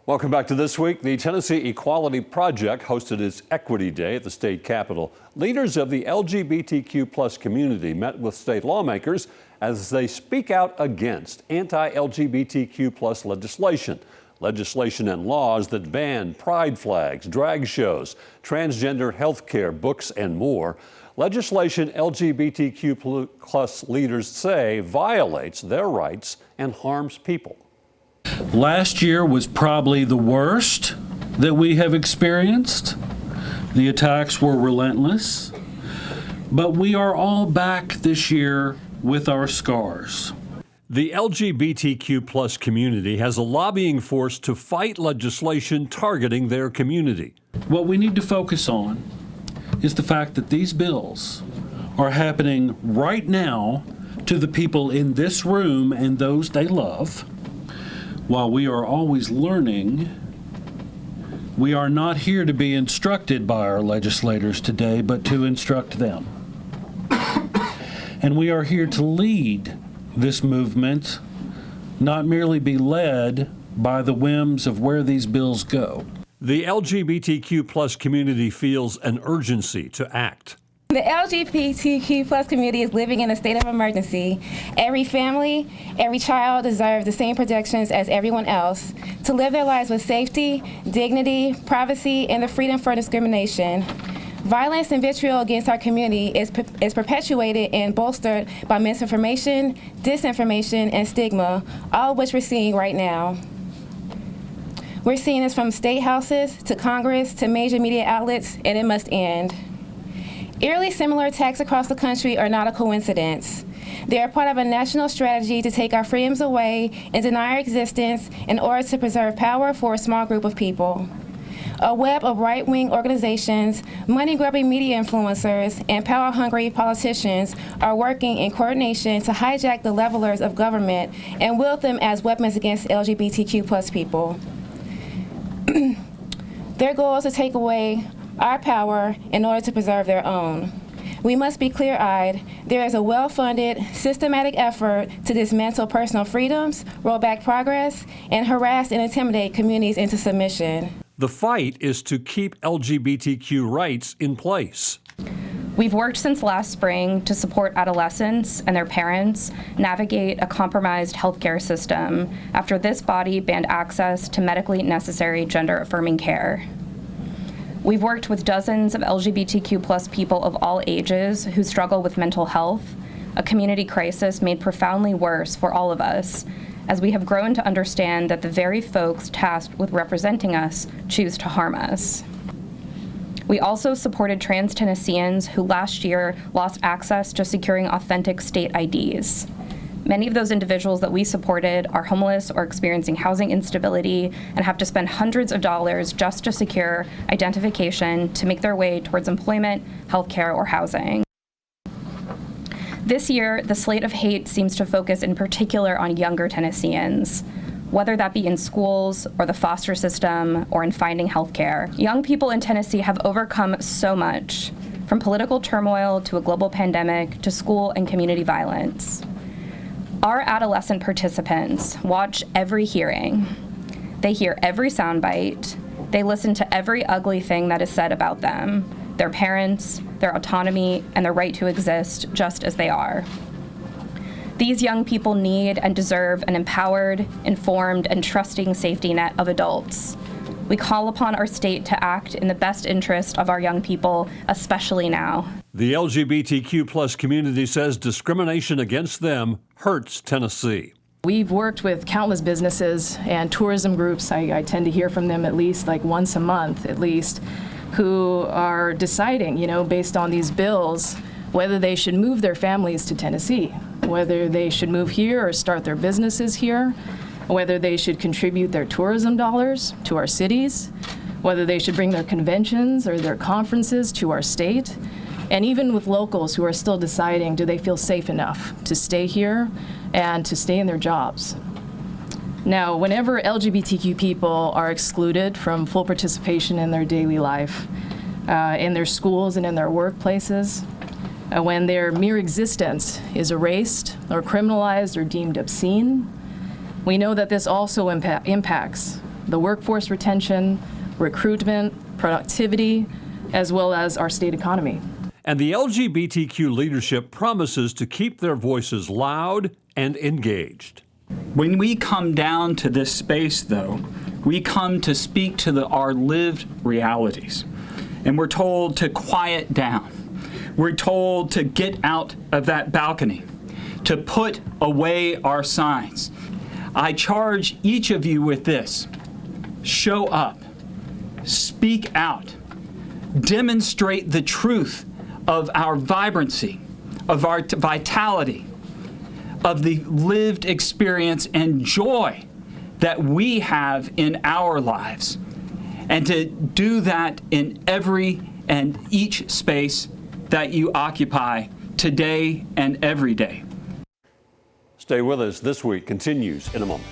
Welcome back to This Week. The Tennessee Equality Project hosted its Equity Day at the state capitol. Leaders of the LGBTQ plus community met with state lawmakers as they speak out against anti-LGBTQ plus legislation. Legislation and laws that ban pride flags, drag shows, transgender health care, books, and more. Legislation LGBTQ plus leaders say violates their rights and harms people. Last year was probably the worst that we have experienced. The attacks were relentless, but we are all back this year with our scars. The LGBTQ plus community has a lobbying force to fight legislation targeting their community. What we need to focus on is the fact that these bills are happening right now to the people in this room and those they love. While we are always learning, we are not here to be instructed by our legislators today, but to instruct them. And we are here to lead this movement, not merely be led by the whims of where these bills go. The LGBTQ plus community feels an urgency to act. The LGBTQ plus community is living in a state of emergency. Every family, every child deserves the same protections as everyone else to live their lives with safety, dignity, privacy, and the freedom from discrimination. Violence and vitriol against our community is perpetuated and bolstered by misinformation, disinformation, and stigma, all of which we're seeing right now. We're seeing this from state houses to Congress to major media outlets, and it must end. Eerily similar attacks across the country are not a coincidence. They are part of a national strategy to take our freedoms away and deny our existence in order to preserve power for a small group of people. A web of right-wing organizations, money-grubbing media influencers, and power-hungry politicians are working in coordination to hijack the levelers of government and wield them as weapons against LGBTQ plus people. Their goal is to take away our power in order to preserve their own. We must be clear-eyed. There is a well-funded, systematic effort to dismantle personal freedoms, roll back progress, and harass and intimidate communities into submission. The fight is to keep LGBTQ rights in place. We've worked since last spring to support adolescents and their parents navigate a compromised healthcare system after this body banned access to medically necessary gender-affirming care. We've worked with dozens of LGBTQ plus people of all ages who struggle with mental health, a community crisis made profoundly worse for all of us, as we have grown to understand that the very folks tasked with representing us choose to harm us. We also supported trans Tennesseans who last year lost access to securing authentic state IDs. Many of those individuals that we supported are homeless or experiencing housing instability and have to spend hundreds of dollars just to secure identification to make their way towards employment, healthcare, or housing. This year, the slate of hate seems to focus in particular on younger Tennesseans, whether that be in schools or the foster system or in finding healthcare. Young people in Tennessee have overcome so much, from political turmoil to a global pandemic to school and community violence. Our adolescent participants watch every hearing. They hear every soundbite. They listen to every ugly thing that is said about them, their parents, their autonomy, and their right to exist just as they are. These young people need and deserve an empowered, informed, and trusting safety net of adults. We call upon our state to act in the best interest of our young people, especially now. The LGBTQ plus community says discrimination against them hurts Tennessee. We've worked with countless businesses and tourism groups. I tend to hear from them at least like once a month at least, who are deciding, based on these bills, whether they should move their families to Tennessee, whether they should move here or start their businesses here, whether they should contribute their tourism dollars to our cities, whether they should bring their conventions or their conferences to our state, and even with locals who are still deciding, do they feel safe enough to stay here and to stay in their jobs. Now, whenever LGBTQ people are excluded from full participation in their daily life, in their schools and in their workplaces, when their mere existence is erased or criminalized or deemed obscene, we know that this also impacts the workforce retention, recruitment, productivity, as well as our state economy. And the LGBTQ leadership promises to keep their voices loud and engaged. When we come down to this space, though, we come to speak to our lived realities. And we're told to quiet down. We're told to get out of that balcony, to put away our signs. I charge each of you with this. Show up. Speak out. Demonstrate the truth of our vibrancy, of our vitality, of the lived experience and joy that we have in our lives, and to do that in every and each space that you occupy today and every day. Stay with us. This week continues in a moment.